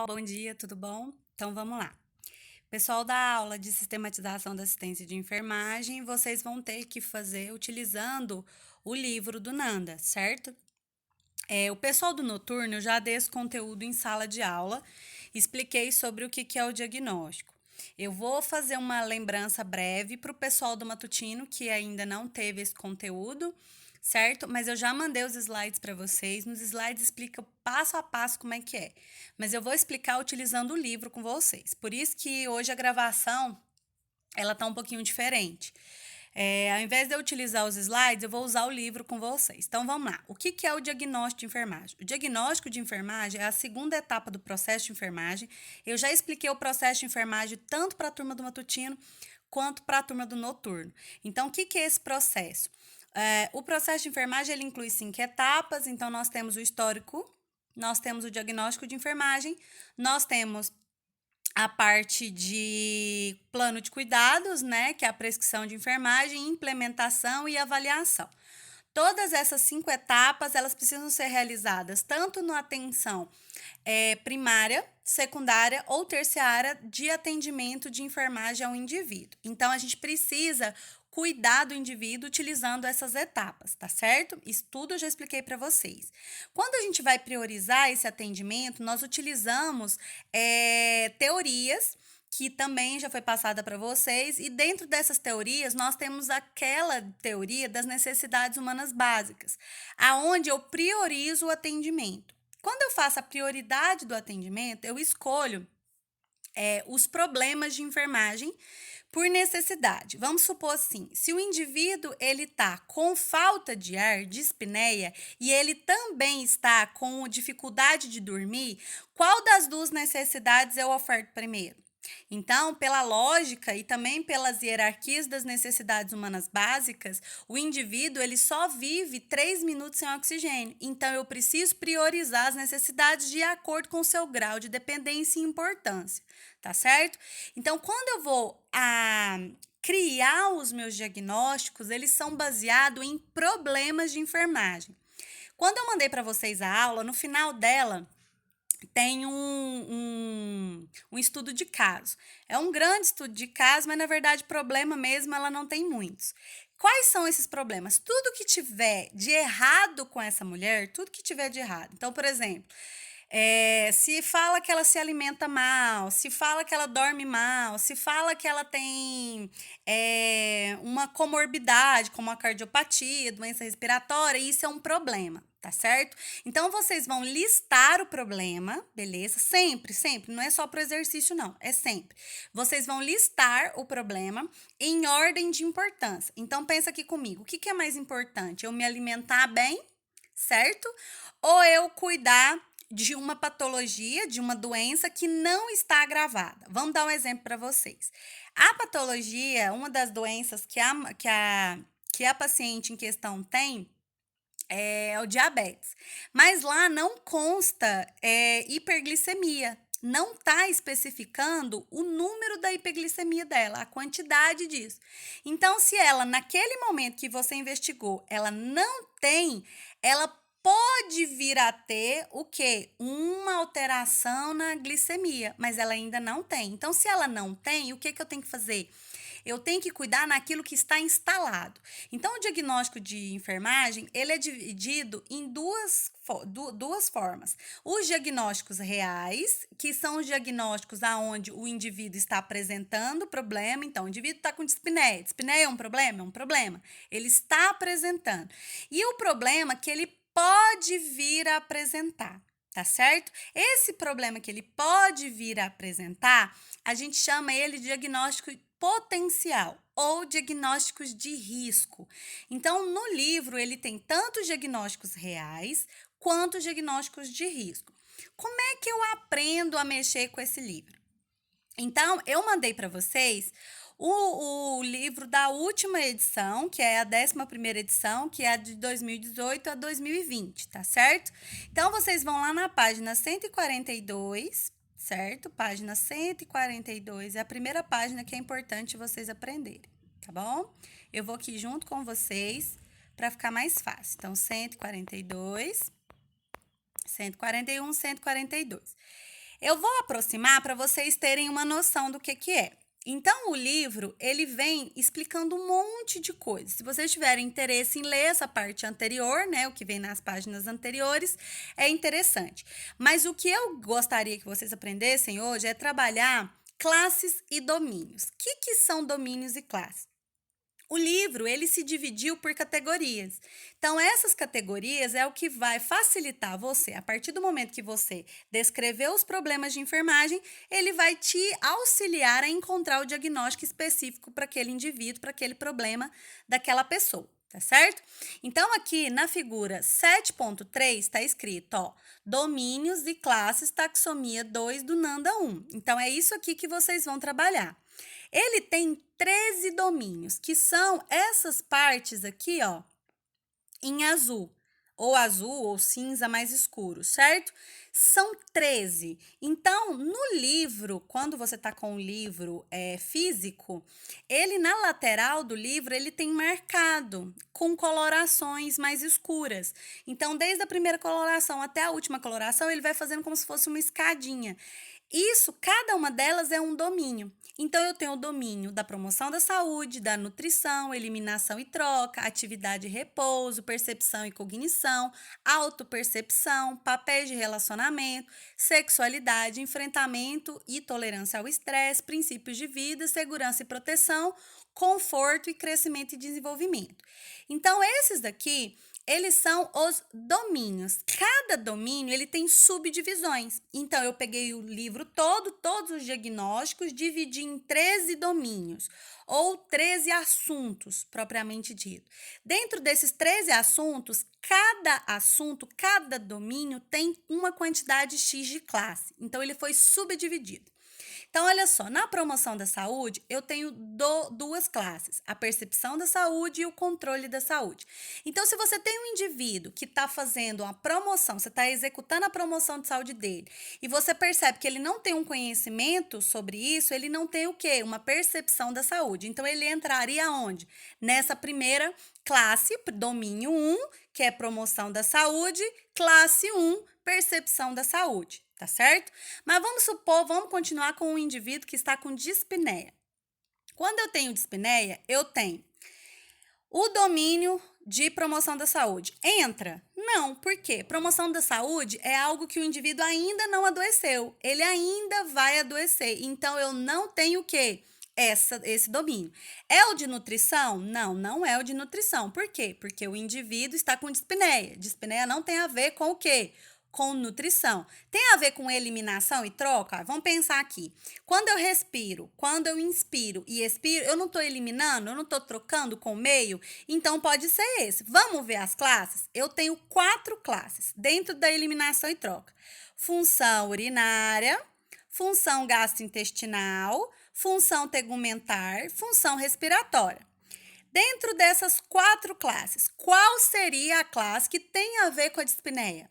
Bom dia, tudo bom? Então vamos lá. Pessoal da aula de sistematização da assistência de enfermagem, vocês vão ter que fazer utilizando o livro do Nanda, certo? O pessoal do noturno, eu já dei esse conteúdo em sala de aula, expliquei sobre o que é o diagnóstico. Eu vou fazer uma lembrança breve para o pessoal do matutino que ainda não teve esse conteúdo, certo? Mas eu já mandei os slides para vocês. Nos slides explica passo a passo como é que é. Mas eu vou explicar utilizando o livro com vocês. Por isso que hoje a gravação ela tá um pouquinho diferente. Ao invés de eu utilizar os slides, eu vou usar o livro com vocês. Então, vamos lá. O que é o diagnóstico de enfermagem? O diagnóstico de enfermagem é a segunda etapa do processo de enfermagem. Eu já expliquei o processo de enfermagem tanto para a turma do matutino quanto para a turma do noturno. Então, o que é esse processo? O processo de enfermagem ele inclui 5 etapas. Então, nós temos o histórico, nós temos o diagnóstico de enfermagem, nós temos a parte de plano de cuidados, né, que é a prescrição de enfermagem, implementação e avaliação. Todas essas 5 etapas, elas precisam ser realizadas tanto na atenção primária, secundária ou terciária de atendimento de enfermagem ao indivíduo. Então, a gente precisa cuidar do indivíduo utilizando essas etapas, tá certo? Isso tudo eu já expliquei para vocês. Quando a gente vai priorizar esse atendimento, nós utilizamos teorias que também já foi passada para vocês, e dentro dessas teorias nós temos aquela teoria das necessidades humanas básicas, aonde eu priorizo o atendimento. Quando eu faço a prioridade do atendimento, eu escolho os problemas de enfermagem por necessidade. Vamos supor assim, se o indivíduo ele está com falta de ar, dispneia, e ele também está com dificuldade de dormir, qual das duas necessidades eu oferto primeiro? Então, pela lógica e também pelas hierarquias das necessidades humanas básicas, o indivíduo ele só vive 3 minutos sem oxigênio. Então, eu preciso priorizar as necessidades de acordo com o seu grau de dependência e importância, tá certo? Então, quando eu vou criar os meus diagnósticos, eles são baseados em problemas de enfermagem. Quando eu mandei para vocês a aula, no final dela, tem um estudo de caso. É um grande estudo de caso, mas na verdade problema mesmo ela não tem muitos. Quais são esses problemas? Tudo que tiver de errado com essa mulher, tudo que tiver de errado. Então, por exemplo, se fala que ela se alimenta mal, se fala que ela dorme mal, se fala que ela tem uma comorbidade, como a cardiopatia, doença respiratória, isso é um problema, tá certo? Então, vocês vão listar o problema, beleza? Sempre, sempre, não é só para o exercício, não, é sempre. Vocês vão listar o problema em ordem de importância. Então, pensa aqui comigo, o que é mais importante? Eu me alimentar bem, certo? Ou eu cuidar de uma patologia, de uma doença que não está agravada. Vamos dar um exemplo para vocês. A patologia, uma das doenças que a paciente em questão tem, é o diabetes. Mas lá não consta hiperglicemia. Não está especificando o número da hiperglicemia dela, a quantidade disso. Então, se ela, naquele momento que você investigou, ela não tem, ela pode vir a ter o quê? Uma alteração na glicemia, mas ela ainda não tem. Então, se ela não tem, o que eu tenho que fazer? Eu tenho que cuidar naquilo que está instalado. Então, o diagnóstico de enfermagem, ele é dividido em duas formas. Os diagnósticos reais, que são os diagnósticos aonde o indivíduo está apresentando o problema. Então, o indivíduo está com dispneia. Dispneia é um problema? É um problema. Ele está apresentando. E o problema que ele pode vir a apresentar, tá certo? Esse problema que ele pode vir a apresentar, a gente chama ele de diagnóstico potencial ou diagnósticos de risco. Então, no livro, ele tem tanto diagnósticos reais quanto diagnósticos de risco. Como é que eu aprendo a mexer com esse livro? Então, eu mandei para vocês o livro da última edição, que é a 11ª edição, que é a de 2018 a 2020, tá certo? Então, vocês vão lá na página 142, certo? Página 142 é a primeira página que é importante vocês aprenderem, tá bom? Eu vou aqui junto com vocês para ficar mais fácil. Então, 142, 141, 142. Eu vou aproximar para vocês terem uma noção do que é. Então, o livro, ele vem explicando um monte de coisas. Se vocês tiverem interesse em ler essa parte anterior, né, o que vem nas páginas anteriores, é interessante. Mas o que eu gostaria que vocês aprendessem hoje é trabalhar classes e domínios. O que são domínios e classes? O livro, ele se dividiu por categorias. Então, essas categorias é o que vai facilitar você. A partir do momento que você descrever os problemas de enfermagem, ele vai te auxiliar a encontrar o diagnóstico específico para aquele indivíduo, para aquele problema daquela pessoa. Tá certo? Então, aqui na figura 7.3 está escrito, ó, domínios e classes, taxonomia 2 do NANDA 1. Então, é isso aqui que vocês vão trabalhar. Ele tem 13 domínios, que são essas partes aqui, ó, em azul ou cinza mais escuro, certo? São 13. Então, no livro, quando você tá com o livro físico, ele na lateral do livro, ele tem marcado com colorações mais escuras. Então, desde a primeira coloração até a última coloração, ele vai fazendo como se fosse uma escadinha. Isso, cada uma delas é um domínio. Então, eu tenho o domínio da promoção da saúde, da nutrição, eliminação e troca, atividade e repouso, percepção e cognição, autopercepção, papéis de relacionamento, sexualidade, enfrentamento e tolerância ao estresse, princípios de vida, segurança e proteção, conforto e crescimento e desenvolvimento. Então, esses daqui eles são os domínios. Cada domínio, ele tem subdivisões. Então, eu peguei o livro todo, todos os diagnósticos, dividi em 13 domínios, ou 13 assuntos, propriamente dito. Dentro desses 13 assuntos, cada domínio tem uma quantidade X de classe. Então, ele foi subdividido. Então, olha só, na promoção da saúde, eu tenho duas classes, a percepção da saúde e o controle da saúde. Então, se você tem um indivíduo que está fazendo uma promoção, você está executando a promoção de saúde dele, e você percebe que ele não tem um conhecimento sobre isso, ele não tem o quê? Uma percepção da saúde. Então, ele entraria onde? Nessa primeira classe, domínio 1, que é promoção da saúde, classe 1, percepção da saúde. Tá certo? Mas vamos continuar com um indivíduo que está com dispneia. Quando eu tenho dispneia, eu tenho o domínio de promoção da saúde. Entra? Não, por quê? Promoção da saúde é algo que o indivíduo ainda não adoeceu. Ele ainda vai adoecer. Então, eu não tenho o quê? Esse domínio. É o de nutrição? Não, não é o de nutrição. Por quê? Porque o indivíduo está com dispneia. Dispneia não tem a ver com o quê? Com nutrição. Tem a ver com eliminação e troca? Vamos pensar aqui. Quando eu respiro, quando eu inspiro e expiro, eu não estou eliminando, eu não estou trocando com o meio? Então, pode ser esse. Vamos ver as classes? Eu tenho 4 classes dentro da eliminação e troca. Função urinária, função gastrointestinal, função tegumentar, função respiratória. Dentro dessas 4 classes, qual seria a classe que tem a ver com a dispneia?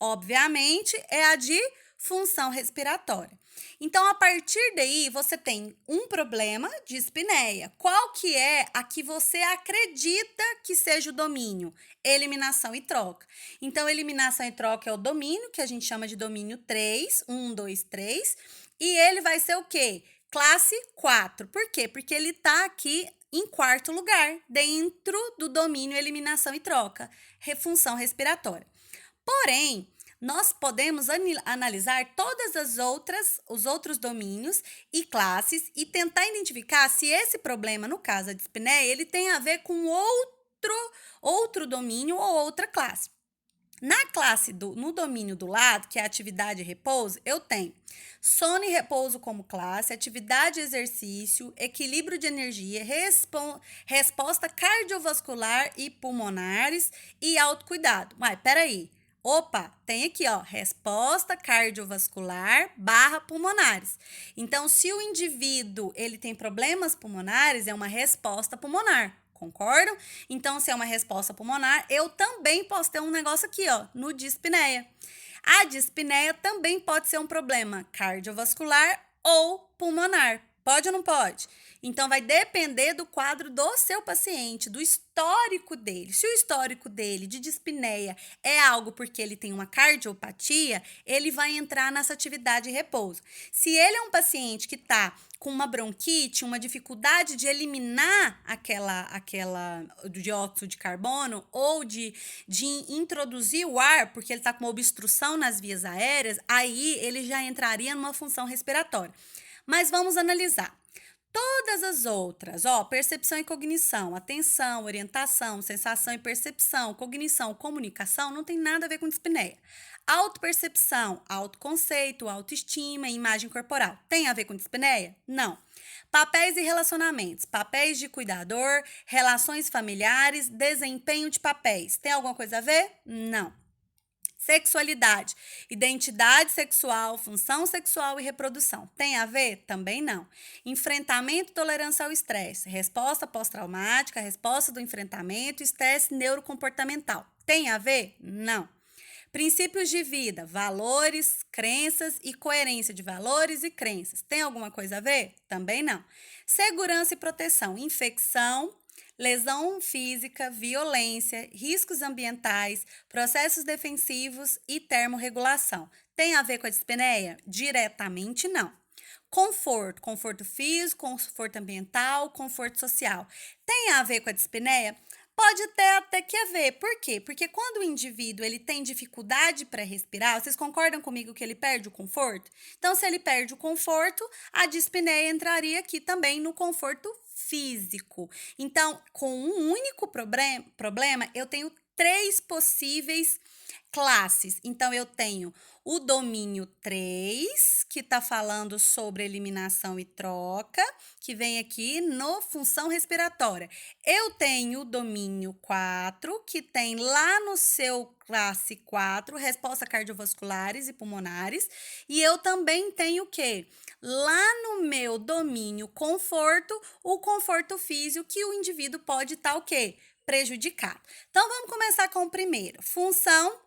Obviamente, é a de função respiratória. Então, a partir daí, você tem um problema de dispneia. Qual que é a que você acredita que seja o domínio? Eliminação e troca. Então, eliminação e troca é o domínio, que a gente chama de domínio 3, 1, 2, 3. E ele vai ser o quê? Classe 4. Por quê? Porque ele está aqui em 4º lugar, dentro do domínio eliminação e troca, função respiratória. Porém, nós podemos analisar os outros domínios e classes e tentar identificar se esse problema, no caso a dispneia, ele tem a ver com outro domínio ou outra classe. No domínio do lado, que é atividade e repouso, eu tenho sono e repouso como classe, atividade e exercício, equilíbrio de energia, resposta cardiovascular e pulmonares e autocuidado. Mas peraí. Opa, tem aqui, ó, resposta cardiovascular / pulmonares. Então, se o indivíduo ele tem problemas pulmonares, é uma resposta pulmonar. Concordam? Então, se é uma resposta pulmonar, eu também posso ter um negócio aqui, ó, no dispneia. A dispneia também pode ser um problema cardiovascular ou pulmonar. Pode ou não pode? Então, vai depender do quadro do seu paciente, do histórico dele. Se o histórico dele de dispneia é algo porque ele tem uma cardiopatia, ele vai entrar nessa atividade de repouso. Se ele é um paciente que está com uma bronquite, uma dificuldade de eliminar aquela dióxido de carbono ou de introduzir o ar, porque ele está com uma obstrução nas vias aéreas, aí ele já entraria numa função respiratória. Mas vamos analisar. Todas as outras, percepção e cognição, atenção, orientação, sensação e percepção, cognição, comunicação, não tem nada a ver com dispneia. Autopercepção, autoconceito, autoestima e imagem corporal, tem a ver com dispneia? Não. Papéis e relacionamentos, papéis de cuidador, relações familiares, desempenho de papéis, tem alguma coisa a ver? Não. Sexualidade, identidade sexual, função sexual e reprodução. Tem a ver? Também não. Enfrentamento e tolerância ao estresse. Resposta pós-traumática, resposta do enfrentamento, estresse neurocomportamental. Tem a ver? Não. Princípios de vida, valores, crenças e coerência de valores e crenças. Tem alguma coisa a ver? Também não. Segurança e proteção, infecção, lesão física, violência, riscos ambientais, processos defensivos e termorregulação. Tem a ver com a dispneia? Diretamente não. Conforto físico, conforto ambiental, conforto social. Tem a ver com a dispneia? Pode até que haver. Por quê? Porque quando o indivíduo ele tem dificuldade para respirar, vocês concordam comigo que ele perde o conforto? Então, se ele perde o conforto, a dispneia entraria aqui também no conforto físico. Então, com um único problema, eu tenho 3 possíveis classes. Então, eu tenho o domínio 3, que está falando sobre eliminação e troca, que vem aqui no função respiratória. Eu tenho o domínio 4, que tem lá no seu classe 4, resposta cardiovasculares e pulmonares. E eu também tenho o quê? Lá no meu domínio conforto, o conforto físico, que o indivíduo pode estar o quê? Prejudicado. Então, vamos começar com o primeiro. Função,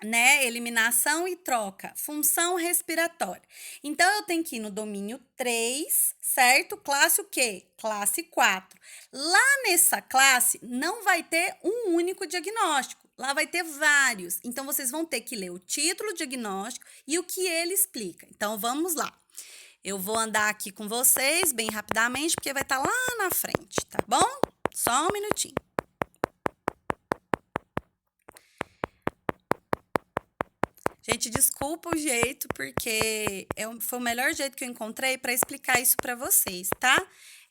né? Eliminação e troca. Função respiratória. Então, eu tenho que ir no domínio 3, certo? Classe o quê? Classe 4. Lá nessa classe, não vai ter um único diagnóstico. Lá vai ter vários. Então, vocês vão ter que ler o título do diagnóstico e o que ele explica. Então, vamos lá. Eu vou andar aqui com vocês bem rapidamente, porque vai estar lá na frente, tá bom? Só um minutinho. Gente, desculpa o jeito, porque foi o melhor jeito que eu encontrei para explicar isso para vocês, tá?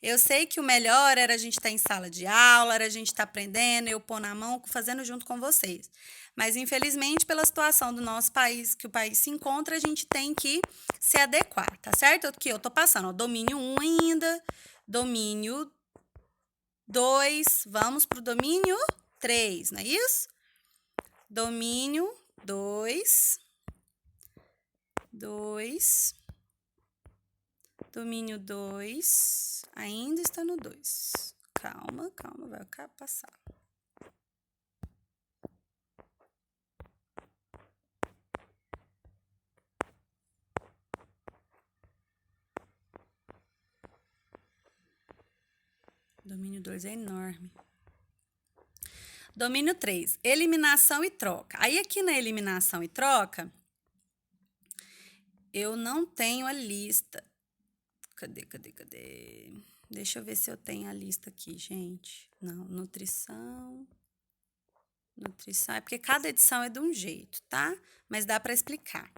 Eu sei que o melhor era a gente estar em sala de aula, era a gente estar aprendendo, eu pôr na mão, fazendo junto com vocês. Mas, infelizmente, pela situação do nosso país, que o país se encontra, a gente tem que se adequar, tá certo? Aqui eu tô passando, ó, domínio 1 ainda, domínio 2, vamos pro domínio 3, não é isso? Domínio 2, domínio 2, ainda está no 2. Calma, vai passar. Domínio 2 é enorme. Domínio 3, eliminação e troca. Aí, aqui na eliminação e troca, eu não tenho a lista. Cadê? Deixa eu ver se eu tenho a lista aqui, gente. Não, nutrição. É porque cada edição é de um jeito, tá? Mas dá para explicar.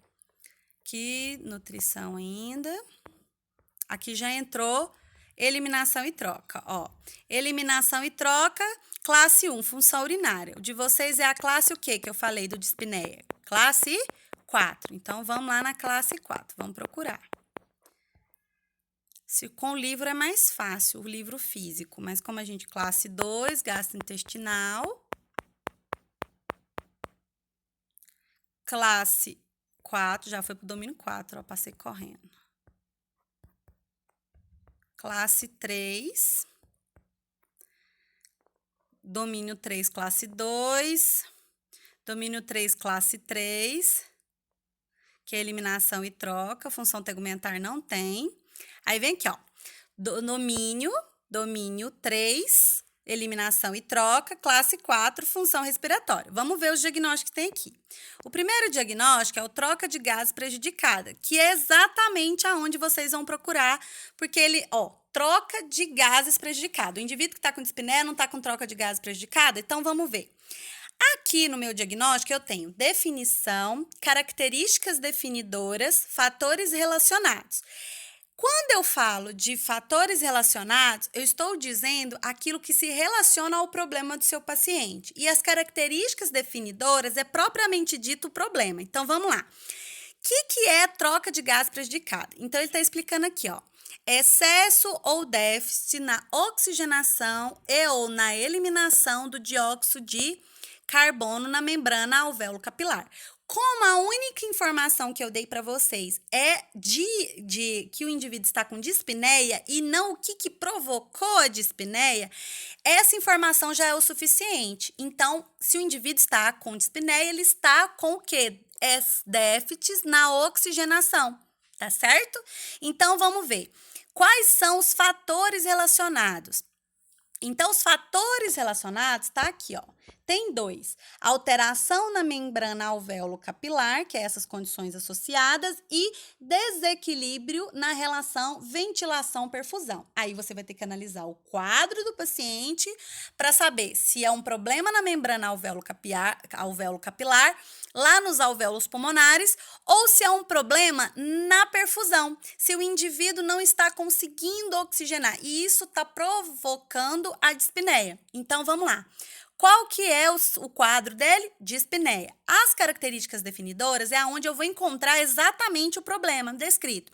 Aqui, nutrição ainda. Aqui já entrou eliminação e troca, ó. Eliminação e troca, classe 1, função urinária. O de vocês é a classe o quê que eu falei do dispneia? Classe 4. Então, vamos lá na classe 4. Vamos procurar. Se com o livro é mais fácil, o livro físico. Mas como a gente classe 2, gastrointestinal. Classe 4, já foi pro domínio 4, ó, passei correndo. Classe 3. Domínio 3, classe 2. Domínio 3, classe 3. Que é eliminação e troca. Função tegumentar não tem. Aí vem aqui, ó. Domínio 3, eliminação e troca, classe 4, função respiratória. Vamos ver os diagnósticos que tem aqui. O primeiro diagnóstico é o troca de gases prejudicada, que é exatamente aonde vocês vão procurar, porque ele, ó, troca de gases prejudicada. O indivíduo que está com dispneia não está com troca de gases prejudicada? Então, vamos ver. Aqui no meu diagnóstico eu tenho definição, características definidoras, fatores relacionados. Quando eu falo de fatores relacionados, eu estou dizendo aquilo que se relaciona ao problema do seu paciente. E as características definidoras é propriamente dito o problema. Então, vamos lá. O que é troca de gás prejudicado? Então, ele está explicando aqui, ó. Excesso ou déficit na oxigenação e ou na eliminação do dióxido de carbono na membrana alvéolo capilar. Como a única informação que eu dei para vocês é de que o indivíduo está com dispneia e não o que provocou a dispneia, essa informação já é o suficiente. Então, se o indivíduo está com dispneia, ele está com o quê? Déficits na oxigenação, tá certo? Então, vamos ver. Quais são os fatores relacionados? Então, os fatores relacionados, tá aqui, ó. Tem 2. Alteração na membrana alvéolo capilar, que é essas condições associadas, e desequilíbrio na relação ventilação-perfusão. Aí você vai ter que analisar o quadro do paciente para saber se é um problema na membrana alvéolo capilar, lá nos alvéolos pulmonares, ou se é um problema na perfusão, se o indivíduo não está conseguindo oxigenar. E isso está provocando a dispneia. Então, vamos lá. Qual que é o quadro dele? Dispneia. As características definidoras é onde eu vou encontrar exatamente o problema descrito.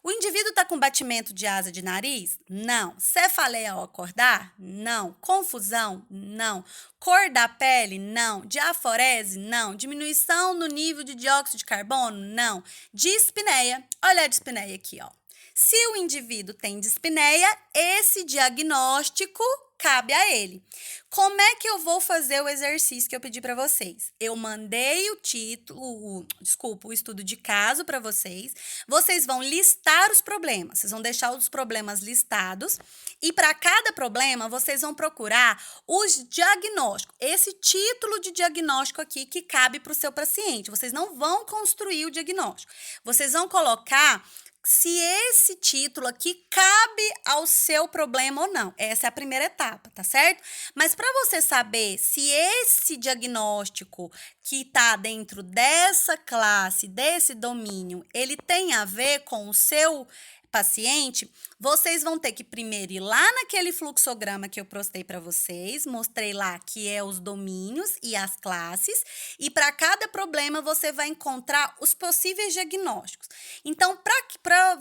O indivíduo está com batimento de asa de nariz? Não. Cefaleia ao acordar? Não. Confusão? Não. Cor da pele? Não. Diaforese? Não. Diminuição no nível de dióxido de carbono? Não. Dispneia. Olha a dispneia aqui, ó. Se o indivíduo tem dispneia, esse diagnóstico cabe a ele. Como é que eu vou fazer o exercício que eu pedi para vocês? Eu mandei o estudo de caso para vocês. Vocês vão listar os problemas. Vocês vão deixar os problemas listados e para cada problema vocês vão procurar os diagnósticos. Esse título de diagnóstico aqui que cabe para o seu paciente. Vocês não vão construir o diagnóstico. Vocês vão colocar se esse título aqui cabe ao seu problema ou não. Essa é a primeira etapa, tá certo? Mas para você saber se esse diagnóstico que está dentro dessa classe, desse domínio, ele tem a ver com o seu paciente, vocês vão ter que primeiro ir lá naquele fluxograma que eu postei para vocês, mostrei lá que é os domínios e as classes, e para cada problema você vai encontrar os possíveis diagnósticos. Então,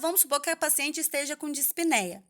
vamos supor que a paciente esteja com dispneia.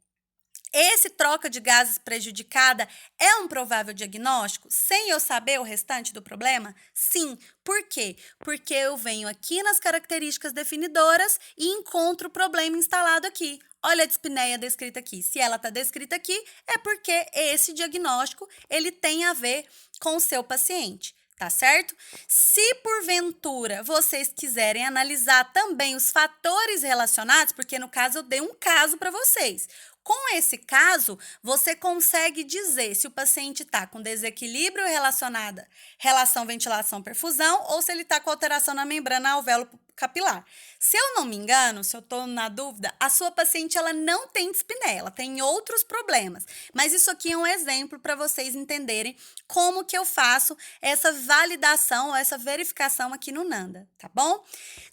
Esse troca de gases prejudicada é um provável diagnóstico sem eu saber o restante do problema? Sim. Por quê? Porque eu venho aqui nas características definidoras e encontro o problema instalado aqui. Olha a dispneia descrita aqui. Se ela está descrita aqui, é porque esse diagnóstico ele tem a ver com o seu paciente. Tá certo? Se porventura vocês quiserem analisar também os fatores relacionados, porque no caso eu dei um caso para vocês. Com esse caso, você consegue dizer se o paciente está com desequilíbrio relacionado relação ventilação-perfusão ou se ele está com alteração na membrana alvéolo capilar. Se eu não me engano, se eu estou na dúvida, a sua paciente ela não tem dispneia, ela tem outros problemas. Mas isso aqui é um exemplo para vocês entenderem como que eu faço essa validação, essa verificação aqui no Nanda, tá bom?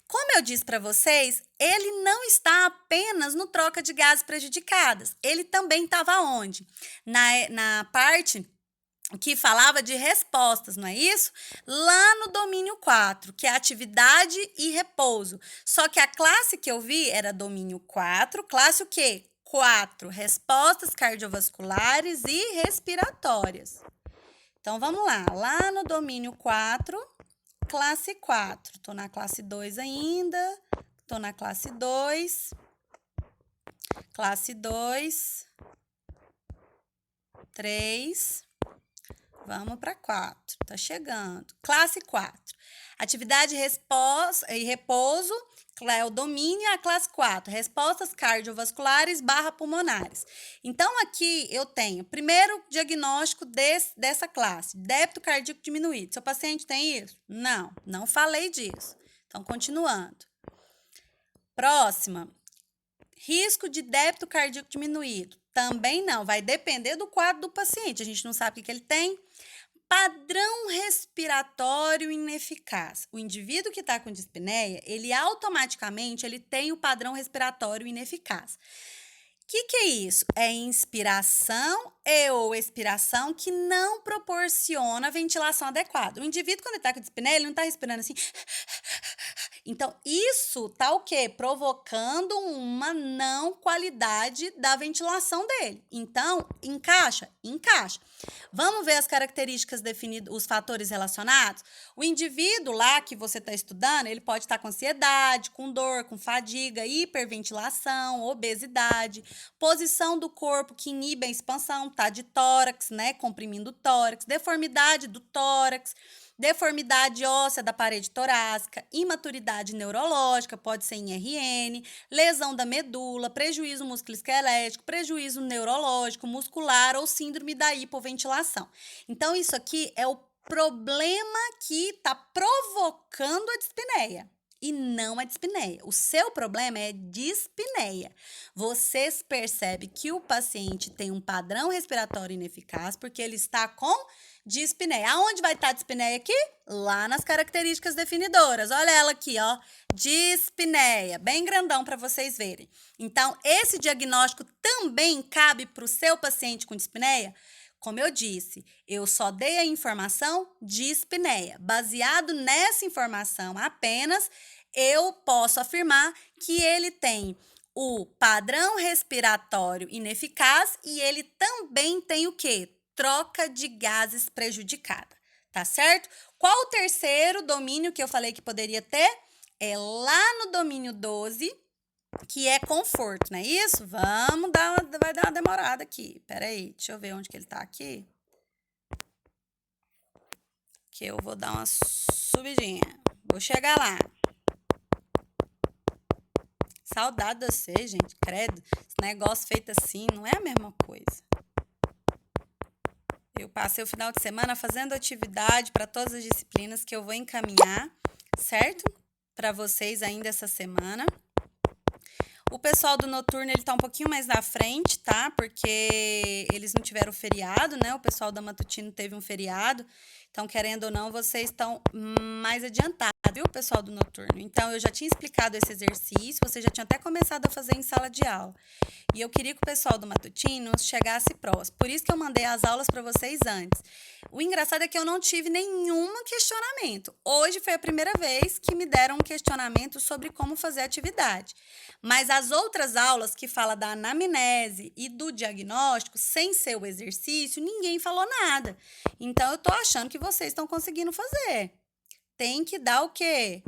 Como eu disse para vocês, ele não está apenas no troca de gases prejudicadas, ele também estava onde? Na parte que falava de respostas, não é isso? Lá no domínio 4, que é atividade e repouso. Só que a classe que eu vi era domínio 4, classe o quê? 4, respostas cardiovasculares e respiratórias. Então, vamos lá. Lá no domínio 4, classe 4. Estou na classe 2 ainda. Estou na classe 2. Classe 2. 3. Vamos para 4. Tá chegando. Classe 4. Atividade e repouso, é o domínio, a classe 4. Respostas cardiovasculares / pulmonares. Então, aqui eu tenho, primeiro diagnóstico dessa classe, débito cardíaco diminuído. Seu paciente tem isso? Não, não falei disso. Então, continuando. Próxima. Risco de débito cardíaco diminuído. Também não, vai depender do quadro do paciente. A gente não sabe o que ele tem. Padrão respiratório ineficaz. O indivíduo que está com dispneia, ele automaticamente tem o padrão respiratório ineficaz. O que é isso? É inspiração ou expiração que não proporciona ventilação adequada. O indivíduo, quando ele está com dispneia, ele não está respirando assim. Então, isso tá o quê? Provocando uma não qualidade da ventilação dele. Então, encaixa? Encaixa. Vamos ver as características definidas, os fatores relacionados? O indivíduo lá que você está estudando, ele pode estar com ansiedade, com dor, com fadiga, hiperventilação, obesidade, posição do corpo que inibe a expansão, tá de tórax, né? Comprimindo o tórax, deformidade do tórax, deformidade óssea da parede torácica, imaturidade neurológica, pode ser em RN, lesão da medula, prejuízo musculoesquelético, prejuízo neurológico, muscular ou síndrome da hipoventilação. Então, isso aqui é o problema que está provocando a dispneia. E não a dispneia. O seu problema é dispneia. Você percebe que o paciente tem um padrão respiratório ineficaz porque ele está com dispneia. Aonde vai estar a dispneia aqui? Lá nas características definidoras. Olha ela aqui, ó. Dispneia. Bem grandão para vocês verem. Então, esse diagnóstico também cabe para o seu paciente com dispneia? Como eu disse, eu só dei a informação dispneia. Baseado nessa informação apenas, eu posso afirmar que ele tem o padrão respiratório ineficaz e ele também tem o quê? Troca de gases prejudicada, tá certo? Qual o terceiro domínio que eu falei que poderia ter? É lá no domínio 12, que é conforto, não é isso? Vai dar uma demorada aqui. Peraí, deixa eu ver onde que ele tá aqui. Que eu vou dar uma subidinha. Vou chegar lá. Saudade de você, gente, credo. Esse negócio feito assim não é a mesma coisa. Eu passei o final de semana fazendo atividade para todas as disciplinas que eu vou encaminhar, certo? Para vocês ainda essa semana. O pessoal do noturno, ele tá um pouquinho mais na frente, tá? Porque eles não tiveram feriado, né? O pessoal da matutino teve um feriado. Então, querendo ou não, vocês estão mais adiantados, viu, pessoal do noturno? Então, eu já tinha explicado esse exercício, vocês já tinham até começado a fazer em sala de aula. E eu queria que o pessoal do matutino chegasse próximo. Por isso que eu mandei as aulas para vocês antes. O engraçado é que eu não tive nenhum questionamento. Hoje foi a primeira vez que me deram um questionamento sobre como fazer a atividade. Mas as outras aulas que falam da anamnese e do diagnóstico, sem ser o exercício, ninguém falou nada. Então, eu tô achando que vocês estão conseguindo fazer. Tem que dar o quê?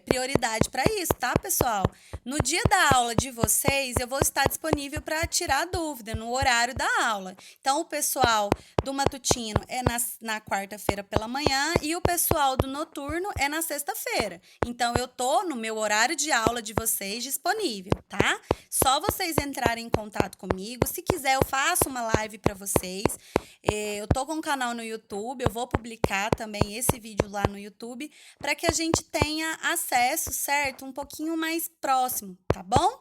Prioridade para isso, tá, pessoal? No dia da aula de vocês, eu vou estar disponível para tirar dúvida no horário da aula. Então, o pessoal do matutino é na quarta-feira pela manhã e o pessoal do noturno é na sexta-feira. Então, eu tô no meu horário de aula de vocês disponível, tá? Só vocês entrarem em contato comigo. Se quiser, eu faço uma live para vocês. Eu tô com um canal no YouTube, eu vou publicar também esse vídeo lá no YouTube para que a gente tenha acesso, certo? Um pouquinho mais próximo, tá bom?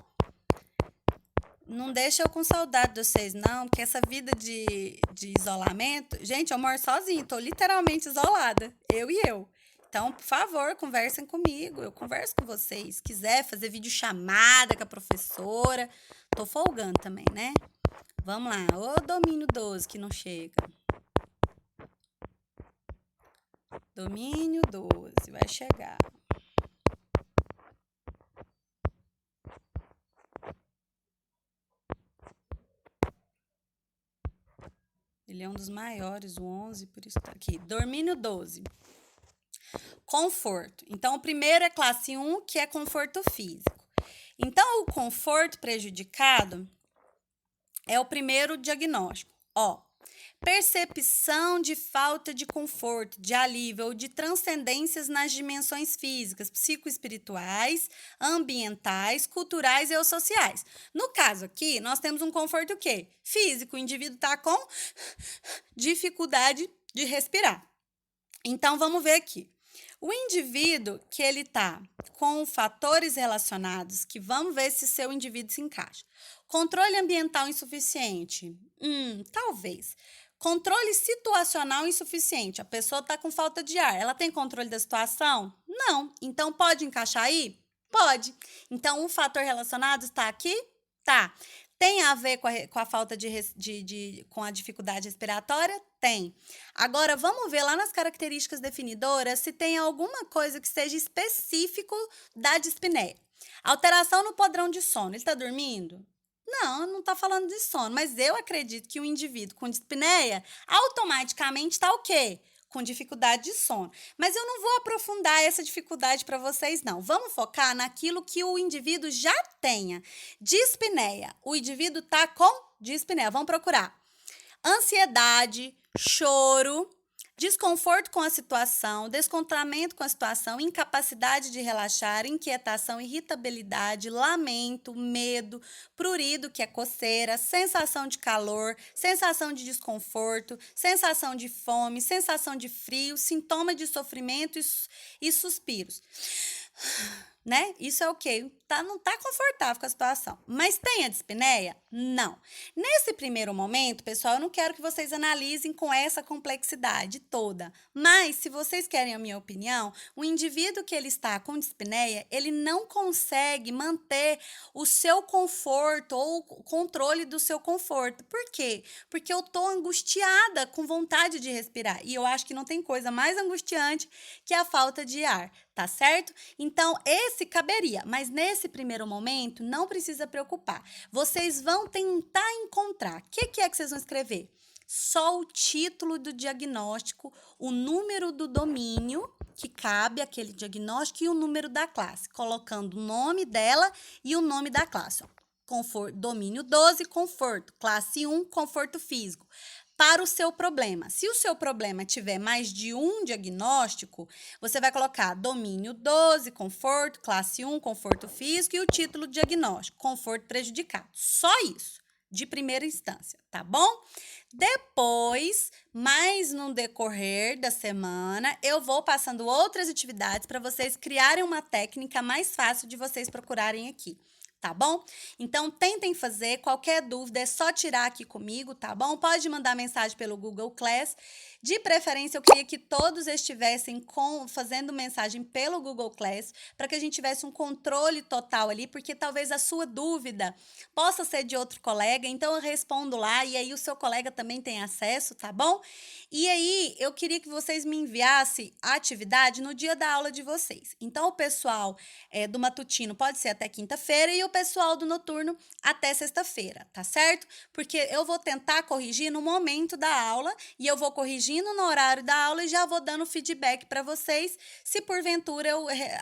Não deixa eu com saudade de vocês, não, porque essa vida de isolamento... Gente, eu moro sozinha, tô literalmente isolada, eu e eu. Então, por favor, conversem comigo, eu converso com vocês. Se quiser fazer videochamada com a professora, tô folgando também, né? Vamos lá, ô domínio 12 que não chega. Domínio 12, vai chegar. Ele é um dos maiores, o 11, por isso tá aqui. Domínio 12. Conforto. Então, o primeiro é classe 1, que é conforto físico. Então, o conforto prejudicado é o primeiro diagnóstico. Ó, Percepção de falta de conforto, de alívio ou de transcendências nas dimensões físicas, psicoespirituais, ambientais, culturais e ou sociais. No caso aqui, nós temos um conforto o quê? Físico. O indivíduo está com dificuldade de respirar. Então, vamos ver aqui. O indivíduo que ele está com fatores relacionados, que vamos ver se seu indivíduo se encaixa. Controle ambiental insuficiente? Talvez. Controle situacional insuficiente. A pessoa está com falta de ar. Ela tem controle da situação? Não. Então, pode encaixar aí? Pode. Então, o fator relacionado está aqui? Tá. Tem a ver com a falta com a dificuldade respiratória? Tem. Agora, vamos ver lá nas características definidoras se tem alguma coisa que seja específico da dispneia. Alteração no padrão de sono. Ele está dormindo? Não está falando de sono, mas eu acredito que o indivíduo com dispneia automaticamente está o quê? Com dificuldade de sono. Mas eu não vou aprofundar essa dificuldade para vocês, não. Vamos focar naquilo que o indivíduo já tenha. Dispneia. O indivíduo está com dispneia. Vamos procurar. Ansiedade, choro, desconforto com a situação, descontamento com a situação, incapacidade de relaxar, inquietação, irritabilidade, lamento, medo, prurido, que é coceira, sensação de calor, sensação de desconforto, sensação de fome, sensação de frio, sintoma de sofrimento e suspiros. Né? Isso é ok. Não tá confortável com a situação. Mas tem a dispneia? Não. Nesse primeiro momento, pessoal, eu não quero que vocês analisem com essa complexidade toda. Mas, se vocês querem a minha opinião, o indivíduo que ele está com dispneia, ele não consegue manter o seu conforto ou o controle do seu conforto. Por quê? Porque eu tô angustiada, com vontade de respirar. E eu acho que não tem coisa mais angustiante que a falta de ar. Tá certo? Então, esse caberia, mas nesse primeiro momento, não precisa preocupar. Vocês vão tentar encontrar. O que é que vocês vão escrever? Só o título do diagnóstico, o número do domínio que cabe àquele diagnóstico e o número da classe, colocando o nome dela e o nome da classe. Ó. Conforto, domínio 12, conforto. Classe 1, conforto físico. Para o seu problema. Se o seu problema tiver mais de um diagnóstico, você vai colocar domínio 12, conforto, classe 1, conforto físico e o título diagnóstico, conforto prejudicado. Só isso, de primeira instância, tá bom? Depois, mais no decorrer da semana, eu vou passando outras atividades para vocês criarem uma técnica mais fácil de vocês procurarem aqui. Tá bom? Então, tentem fazer. Qualquer dúvida é só tirar aqui comigo, tá bom? Pode mandar mensagem pelo Google Class. De preferência, eu queria que todos estivessem fazendo mensagem pelo Google Class, para que a gente tivesse um controle total ali, porque talvez a sua dúvida possa ser de outro colega, então eu respondo lá e aí o seu colega também tem acesso, tá bom? E aí, eu queria que vocês me enviassem a atividade no dia da aula de vocês. Então, o pessoal do matutino pode ser até quinta-feira e o pessoal do noturno até sexta-feira, tá certo? Porque eu vou tentar corrigir no momento da aula e eu vou corrigindo no horário da aula e já vou dando feedback para vocês se porventura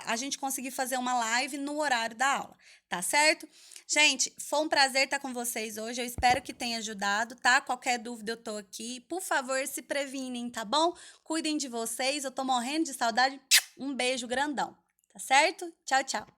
a gente conseguir fazer uma live no horário da aula, tá certo? Gente, foi um prazer estar com vocês hoje, eu espero que tenha ajudado, tá? Qualquer dúvida eu tô aqui, por favor, se previnem, tá bom? Cuidem de vocês, eu tô morrendo de saudade, um beijo grandão, tá certo? Tchau, tchau!